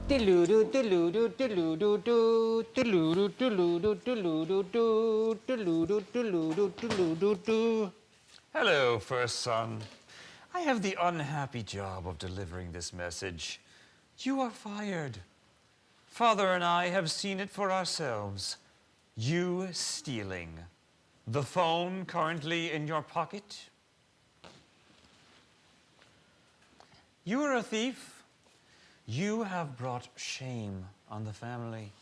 뚜루루 뚜루루 뚜루루루 뚜루루 뚜루루 뚜루루루 뚜루루 뚜루루 뚜루루루. Hello, first son. I have the unhappy job of delivering this message. You are fired. Father and I have seen it for ourselves. You stealing. The phone currently in your pocket. You are a thief. You have brought shame on the family.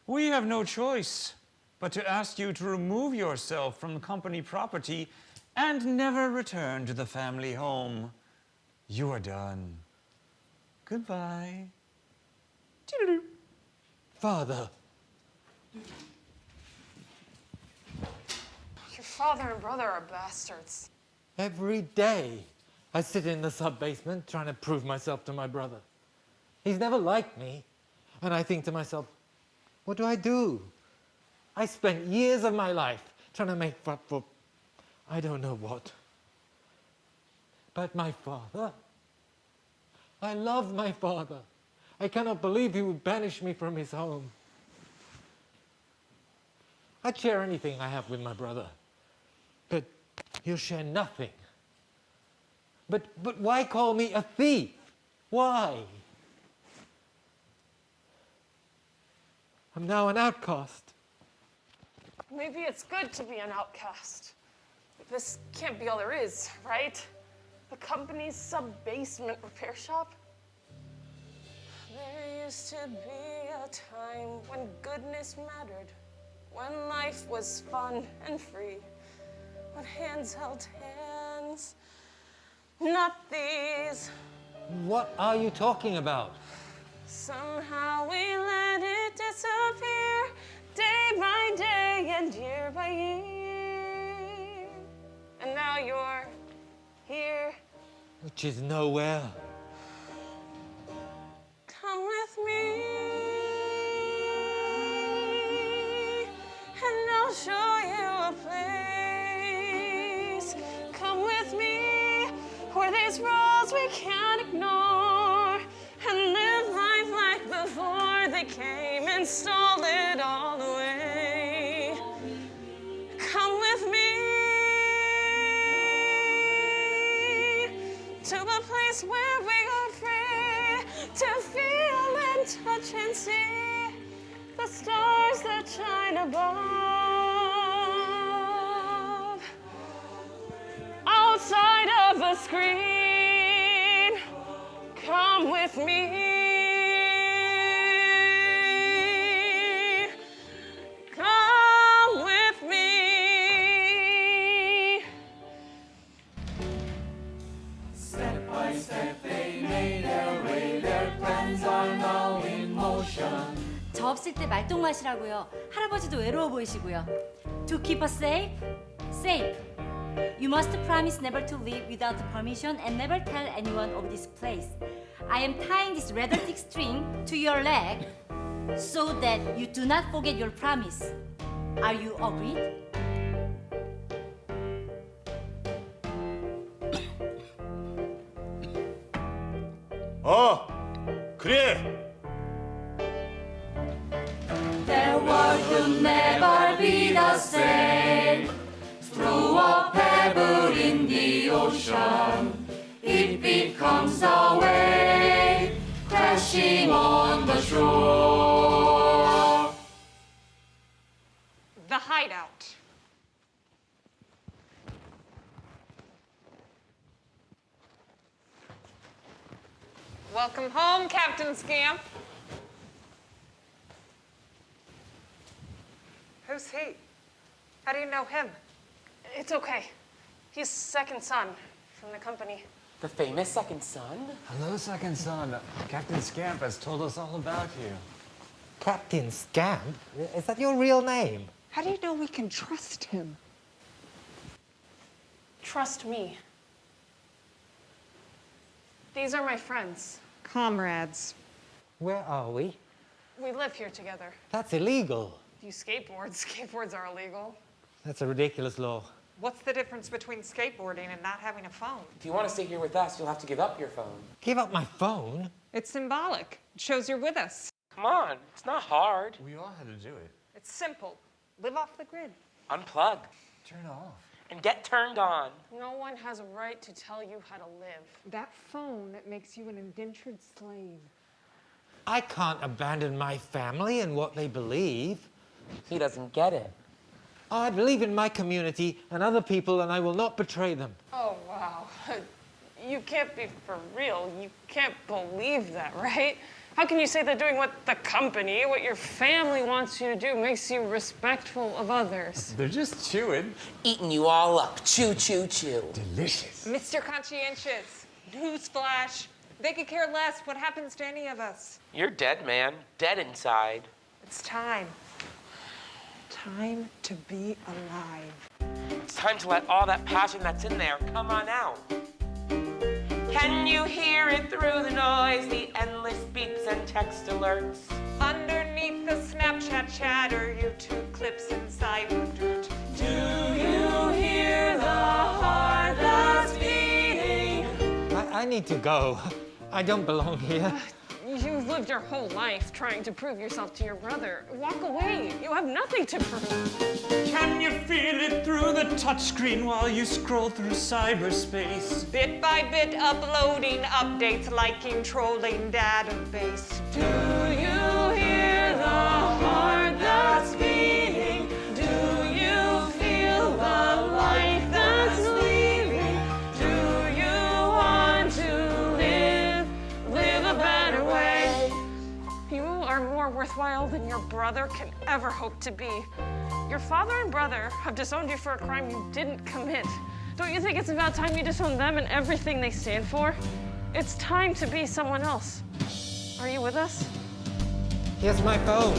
We have no choice but to ask you to remove yourself from company property and never return to the family home. You are done. Goodbye. Father. Your father and brother are bastards. Every day I sit in the sub-basement trying to prove myself to my brother. He's never liked me. And I think to myself, what do? I spent years of my life trying to make up for I don't know what. But my father, I love my father. I cannot believe he would banish me from his home. I'd share anything I have with my brother, but he'll share nothing. But why call me a thief? Why? I'm now an outcast. Maybe it's good to be an outcast. This can't be all there is, right? The company's sub-basement repair shop? There used to be a time when goodness mattered, when life was fun and free, when hands held hands. Not these. What are you talking about? Somehow we let it disappear, day by day and year by year. And now you're here. Which is nowhere. Come with me, and I'll show you a place. Come with me, where there's rules we can't ignore, and live life like before they came and stole it all away. Come with me to a place where we are free to feel and touch and see the stars that shine above. Outside of a screen, come with me. Come with me. Step by step they made their way. Their plans are now in motion. 저 없을 때 말똥맛이라고요. 할아버지도 외로워 보이시고요. To keep us safe, safe. You must promise never to leave without permission and never tell anyone of this place. I am tying this rather thick string to your leg so that you do not forget your promise. Are you agreed? 그래. The world will never be the same. Throw a pebble in the ocean, it becomes a wave crashing on the shore. The Hideout. Welcome home, Captain Scamp. Who's he? How do you know him? It's okay. He's second son from the company. The famous second son? Hello, second son. Captain Scamp has told us all about you. Captain Scamp? Is that your real name? How do you know we can trust him? Trust me. These are my friends. Comrades. Where are we? We live here together. That's illegal. You skateboard. Skateboards are illegal. That's a ridiculous law. What's the difference between skateboarding and not having a phone? If you want to stay here with us, you'll have to give up your phone. Give up my phone? It's symbolic. It shows you're with us. Come on, it's not hard. We all had to do it. It's simple. Live off the grid. Unplug Turn off. and get turned on. No one has a right to tell you how to live. That phone that makes you an indentured slave. I can't abandon my family and what they believe. He doesn't get it. I believe in my community and other people, and I will not betray them. Oh, wow. You can't be for real. You can't believe that, right? How can you say that doing what the company, what your family wants you to do makes you respectful of others? They're just chewing. Eating you all up. Chew, chew, chew. Delicious. Mr. Conscientious, newsflash. They could care less what happens to any of us. You're dead, man. Dead inside. It's time. Time to be alive. It's time to let all that passion that's in there come on out. Can you hear it through the noise, the endless beeps and text alerts? Underneath the Snapchat chatter, YouTube clips inside the dirt. Do you hear the heart that's beating? I need to go. I don't belong here. You've lived your whole life trying to prove yourself to your brother. Walk away. You have nothing to prove. Can you feel it through the touchscreen while you scroll through cyberspace? Bit by bit uploading updates, liking, trolling database. Do you hear the heart that's beating? Do you feel the life that's leaving? Do you want to live a better way? You are more worthwhile than your brother can ever hope to be. Your father and brother have disowned you for a crime you didn't commit. Don't you think it's about time you disown them and everything they stand for? It's time to be someone else. Are you with us? Here's my phone.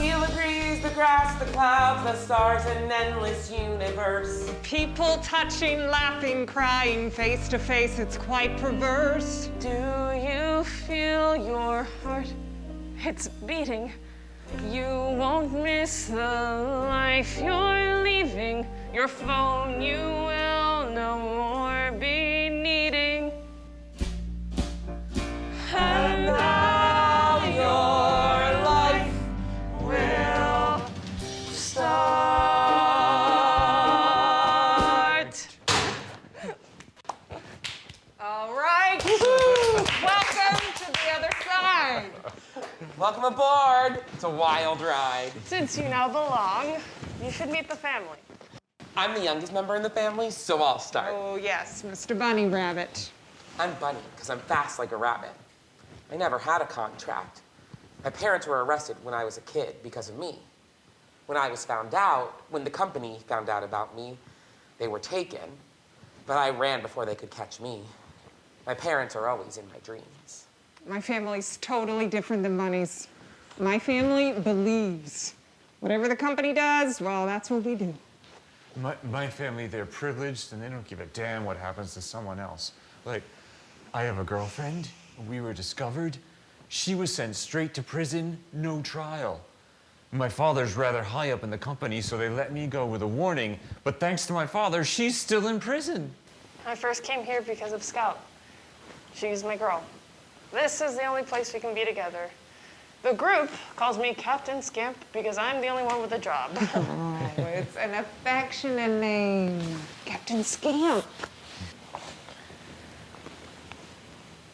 Heal the breeze, the grass, the clouds, the stars, an endless universe. People touching, laughing, crying, face to face, it's quite perverse. Do you feel your heart? It's beating. You won't miss the life you're leaving. Your phone you will no more be needing. And now your life will start. All right. Welcome to the other side. Welcome aboard. It's a wild ride. Since you now belong, you should meet the family. I'm the youngest member in the family, so I'll start. Oh, yes, Mr. Bunny Rabbit. I'm Bunny, because I'm fast like a rabbit. I never had a contract. My parents were arrested when I was a kid because of me. When the company found out about me, they were taken, but I ran before they could catch me. My parents are always in my dreams. My family's totally different than Bunny's. My family believes. Whatever the company does, well, that's what we do. My family, they're privileged and they don't give a damn what happens to someone else. Like, I have a girlfriend. We were discovered. She was sent straight to prison, no trial. My father's rather high up in the company, so they let me go with a warning. But thanks to my father, she's still in prison. I first came here because of Scout. She's my girl. This is the only place we can be together. The group calls me Captain Scamp because I'm the only one with a job. Oh, it's an affectionate name. Captain Scamp.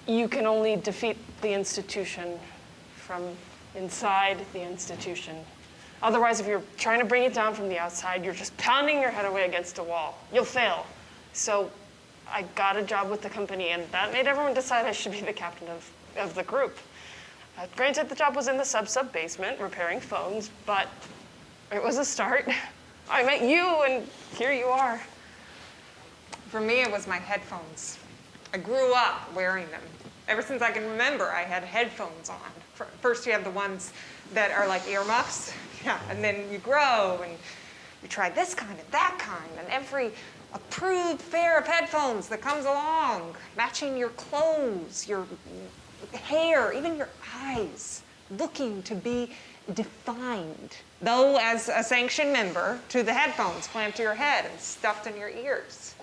You can only defeat the institution from inside the institution. Otherwise, if you're trying to bring it down from the outside, you're just pounding your head away against a wall. You'll fail. So I got a job with the company, and that made everyone decide I should be the captain of the group. Granted, the job was in the sub basement, repairing phones, but it was a start. I met you, and here you are. For me, it was my headphones. I grew up wearing them. Ever since I can remember, I had headphones on. First, you have the ones that are like earmuffs, yeah, and then you grow, and you try this kind and that kind, and every approved pair of headphones that comes along, matching your clothes, your hair, even your eyes, looking to be defined. Though as a sanctioned member to the headphones clamped to your head and stuffed in your ears.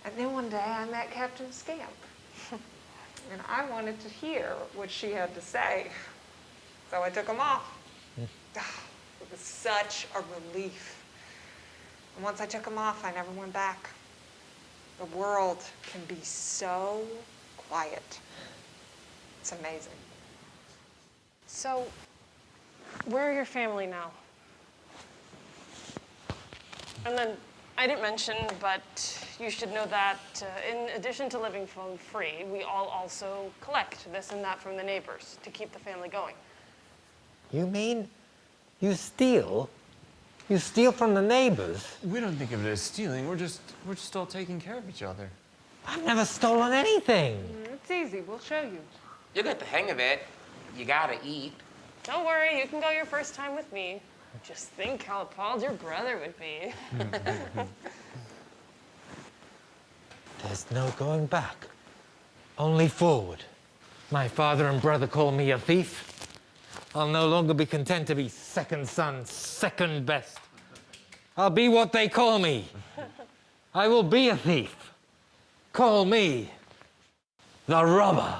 And then one day I met Captain Scamp. And I wanted to hear what she had to say. So I took them off. It was such a relief. And once I took them off, I never went back. The world can be so quiet. It's amazing. So, where are your family now? And then, I didn't mention, but you should know that in addition to living phone free, we all also collect this and that from the neighbors to keep the family going. You mean you steal? You steal from the neighbors? We don't think of it as stealing. We're just all taking care of each other. I've never stolen anything. It's easy. We'll show you. You'll get the hang of it. You gotta eat. Don't worry, you can go your first time with me. Just think how appalled your brother would be. There's no going back, only forward. My father and brother call me a thief. I'll no longer be content to be second son, second best. I'll be what they call me. I will be a thief. Call me the robber.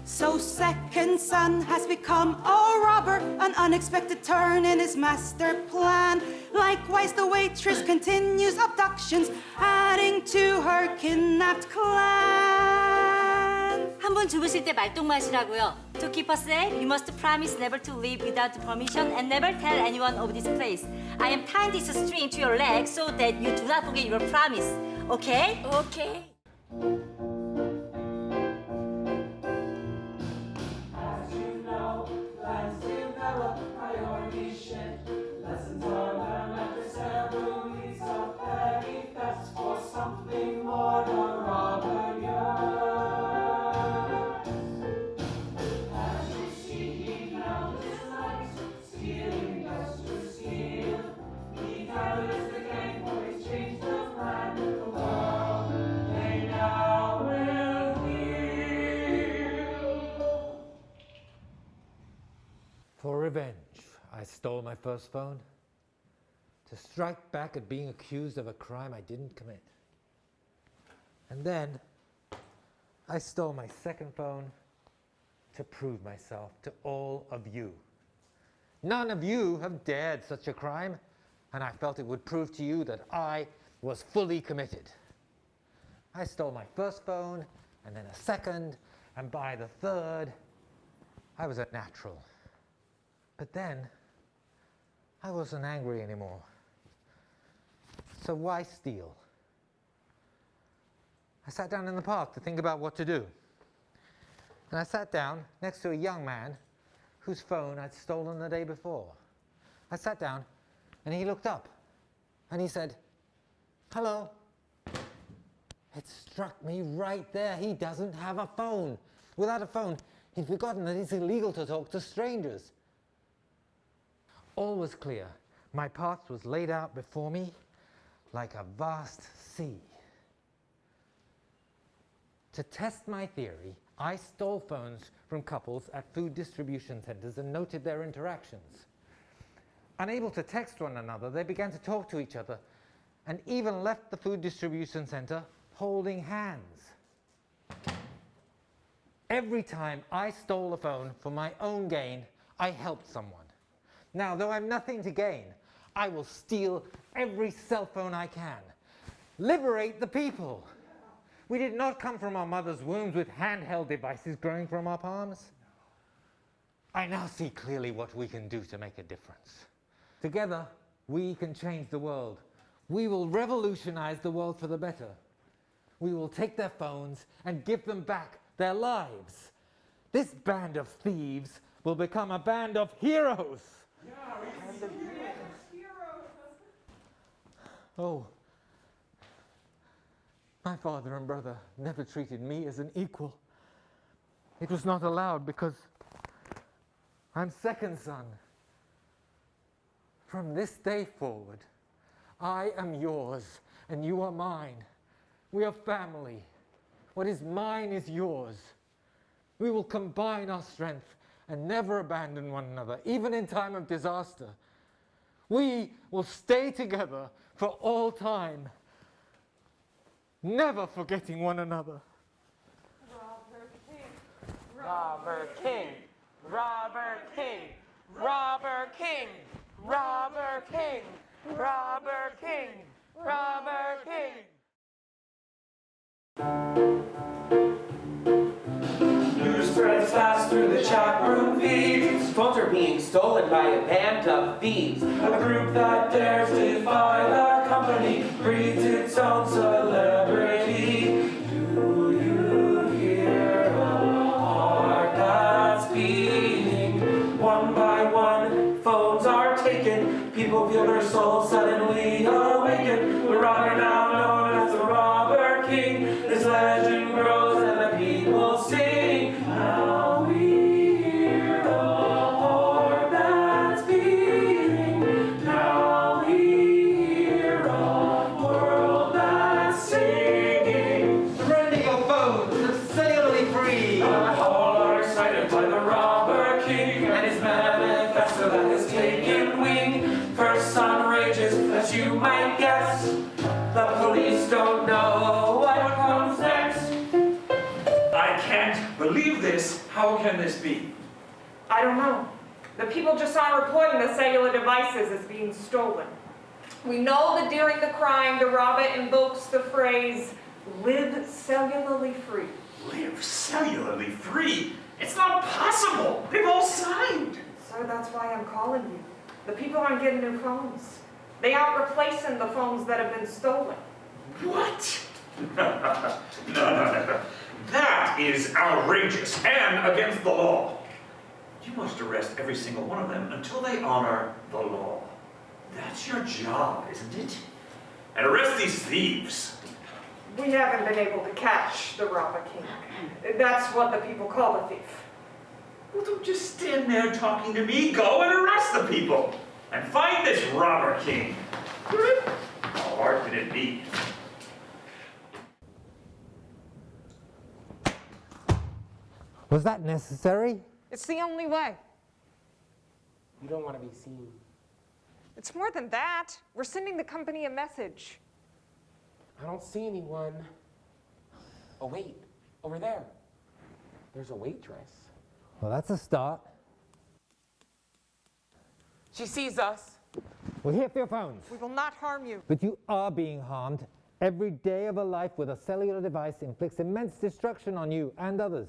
So second son has become a robber, an unexpected turn in his master plan. Likewise, the waitress continues abductions, adding to her kidnapped clan. 한 번 주무실 때 말똥 마시라고요. To keep us safe, you must promise never to leave without permission and never tell anyone of this place. I am tying this string to your leg so that you do not forget your promise. Okay? Okay. As you know, plans develop, priorities shift. Lessons are learned after several weeks of petty thefts for something more the robber yearns. As you see, he found his life, stealing just to steal. He gathers the gang for he's changed the plan. The world they now will heal. For revenge, I stole my first phone to strike back at being accused of a crime I didn't commit. And then I stole my second phone to prove myself to all of you. None of you have dared such a crime, and I felt it would prove to you that I was fully committed. I stole my first phone, and then a second, and by the third, I was a natural. But then, I wasn't angry anymore. So why steal? I sat down in the park to think about what to do. And I sat down next to a young man whose phone I'd stolen the day before. I sat down, and he looked up, and he said, "Hello." It struck me right there. He doesn't have a phone. Without a phone, he'd forgotten that it's illegal to talk to strangers. All was clear. My path was laid out before me like a vast sea. To test my theory, I stole phones from couples at food distribution centers and noted their interactions. Unable to text one another, they began to talk to each other and even left the food distribution center holding hands. Every time I stole a phone for my own gain, I helped someone. Now, though I've nothing to gain, I will steal every cell phone I can. Liberate the people. We did not come from our mother's wombs with handheld devices growing from our palms. I now see clearly what we can do to make a difference. Together, we can change the world. We will revolutionize the world for the better. We will take their phones and give them back their lives. This band of thieves will become a band of heroes. Oh, my father and brother never treated me as an equal. It was not allowed because I'm second son. From this day forward, I am yours and you are mine. We are family. What is mine is yours. We will combine our strength and never abandon one another, even in time of disaster. We will stay together for all time. never forgetting one another. Robber King, Robber King, Robber King, Robber King, Robber King, Robber King. News spreads fast through the chat room feeds. Phones are being stolen by a band of thieves. A group that dares defy the company breeds its own celebrity. Do you hear a heart that's beating? One by one, phones are taken. People feel their souls suddenly awaken. The robber, now known as the Robber King, his legend grows and the people sing. Now we hear a heart that's beating. Now we hear a world that's singing. Surrender your phones, they're cellularly free. All are excited by the Robber King and his manifesto that has taken wing. First sun rages, as you might guess. The police don't know what comes next. I can't believe this. How can this be? I don't know. The people just aren't reporting the cellular devices as being stolen. We know that during the crime, the robber invokes the phrase, live cellularly free. Live cellularly free? It's not possible. They've all signed. So that's why I'm calling you. The people aren't getting new phones. They aren't replacing the phones that have been stolen. What? No. That is outrageous and against the law. You must arrest every single one of them until they honor the law. That's your job, isn't it? And arrest these thieves. We haven't been able to catch the Robber King. That's what the people call the thief. Well, don't just stand there talking to me. Go and arrest the people. And find this Robber King. How hard can it be? Was that necessary? It's the only way. You don't want to be seen. It's more than that. We're sending the company a message. I don't see anyone. Oh, wait. Over there. There's a waitress. Well, that's a start. She sees us. We're here for your phones. We will not harm you. But you are being harmed. Every day of a life with a cellular device inflicts immense destruction on you and others.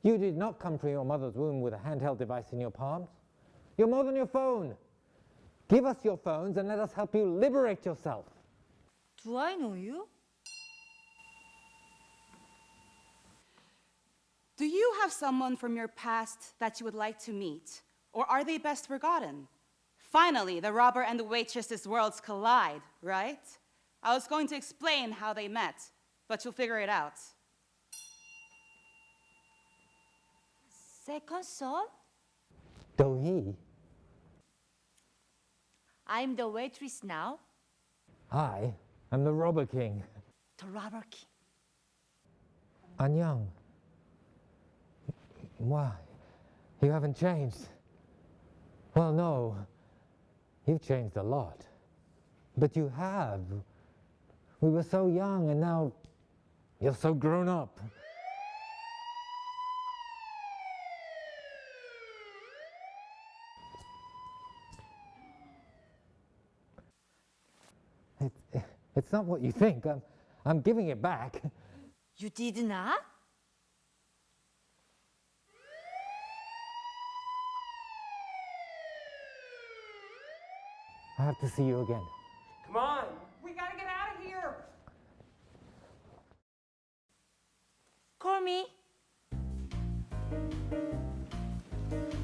You did not come from your mother's womb with a handheld device in your palms. You're more than your phone. Give us your phones and let us help you liberate yourself. Do I know you? Do you have someone from your past that you would like to meet? Or are they best forgotten? Finally, the robber and the waitress's worlds collide, right? I was going to explain how they met, but you'll figure it out. Second son? Do-hee. I'm the waitress now. I am the Robber King. The Robber King. Annyeong. Why? You haven't changed. Well, no. You've changed a lot. But you have. We were so young and now you're so grown up. It's not what you think. I'm giving it back. You did not? I have to see you again. Come on. We gotta get out of here. Call me.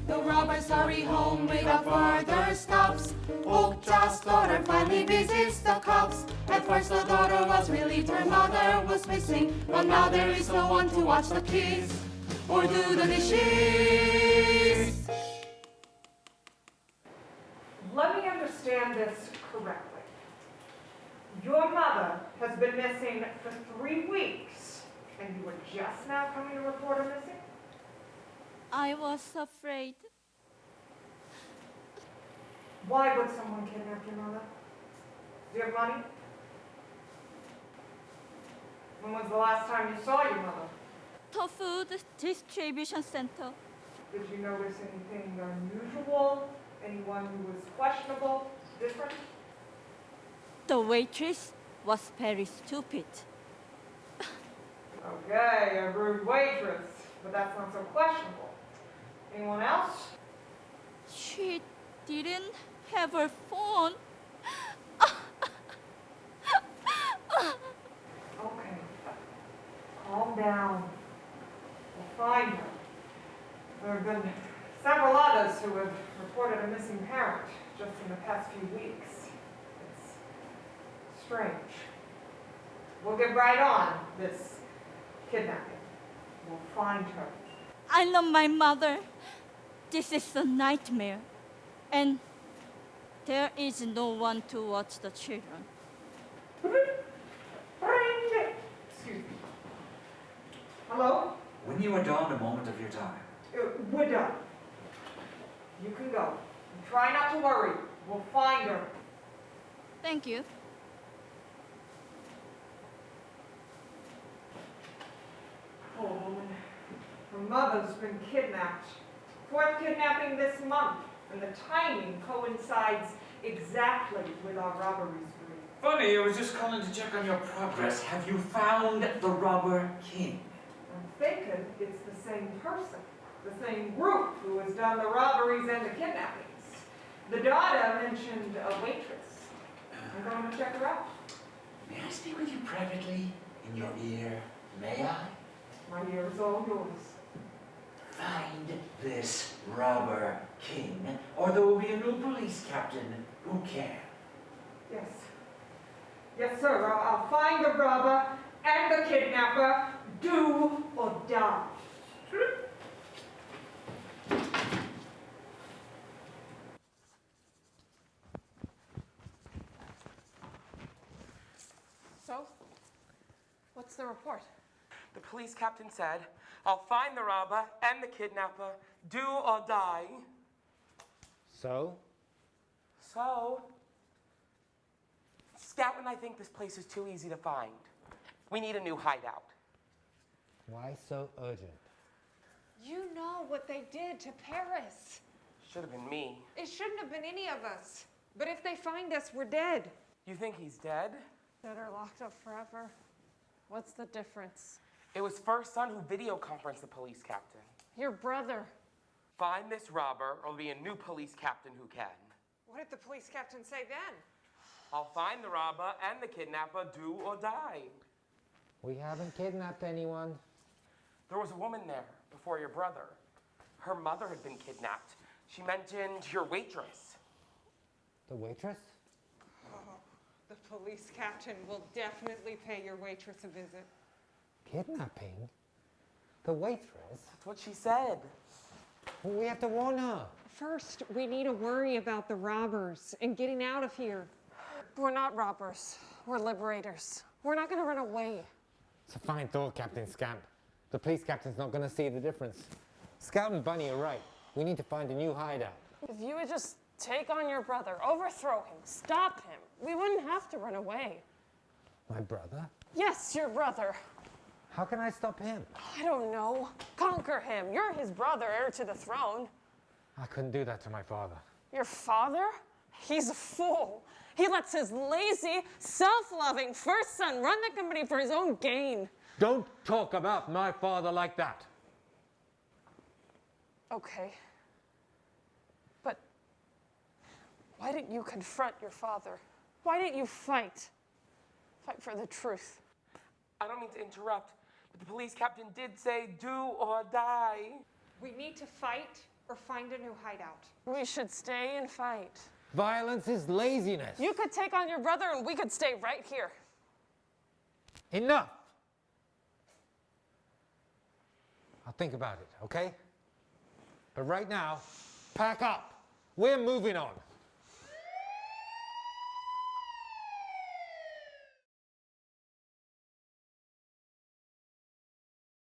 The robbers hurry home without further stops. Okja's daughter finally visits the cops. At first the daughter was relieved her mother was missing, but now there is no one to watch the kids or do the dishes. Let me understand this correctly. Your mother has been missing for 3 weeks, and you were just now coming to report her missing? I was afraid. Why would someone kidnap your mother? Do you have money? When was the last time you saw your mother? The food distribution center. Did you notice anything unusual? Anyone who was questionable, different? The waitress was very stupid. Okay, a rude waitress, but that's not so questionable. Anyone else? She didn't have her phone. Okay, calm down. We'll find her. There have been several others who have reported a missing parent just in the past few weeks. It's strange. We'll get right on this kidnapping. We'll find her. I love my mother. This is a nightmare. And there is no one to watch the children. Excuse me. Hello? When you are done, a moment of your time. We're done. You can go. And try not to worry. We'll find her. Thank you. Poor woman. Her mother's been kidnapped. Fourth kidnapping this month. And the timing coincides exactly with our robbery spree. Funny, I was just calling to check on your progress. Have you found the robber king? I'm thinking it's the same person. The same group who has done the robberies and the kidnappings. The daughter mentioned a waitress. I'm going to check her out. May I speak with you privately? In your ear? May I? My ear is all yours. Find this robber king, or there will be a new police captain who can. Yes. Yes, sir. I'll find the robber and the kidnapper. Do or die. So, what's the report? The police captain said, I'll find the robber and the kidnapper, do or die. So? So, Scout and I think this place is too easy to find. We need a new hideout. Why so urgent? You know what they did to Paris. Should have been me. It shouldn't have been any of us. But if they find us, we're dead. You think he's dead? That are locked up forever. What's the difference? It was First Son who video conferenced the police captain. Your brother. Find this robber, or there'll be a new police captain who can. What did the police captain say then? I'll find the robber and the kidnapper, do or die. We haven't kidnapped anyone. There was a woman there before your brother. Her mother had been kidnapped. She mentioned your waitress. The waitress? Oh, the police captain will definitely pay your waitress a visit. Kidnapping? The waitress? That's what she said. Well, we have to warn her. First, we need to worry about the robbers and getting out of here. We're not robbers. We're liberators. We're not going to run away. It's a fine thought, Captain Scamp. The police captain's not going to see the difference. Scout and Bunny are right. We need to find a new hideout. If you would just take on your brother, overthrow him, stop him, we wouldn't have to run away. My brother? Yes, your brother. How can I stop him? I don't know. Conquer him. You're his brother, heir to the throne. I couldn't do that to my father. Your father? He's a fool. He lets his lazy, self-loving first son run the company for his own gain. Don't talk about my father like that. Okay. But why didn't you confront your father? Why didn't you fight? Fight for the truth. I don't mean to interrupt, but the police captain did say, do or die. We need to fight or find a new hideout. We should stay and fight. Violence is laziness. You could take on your brother and we could stay right here. Enough. I'll think about it, okay? But right now, pack up. We're moving on.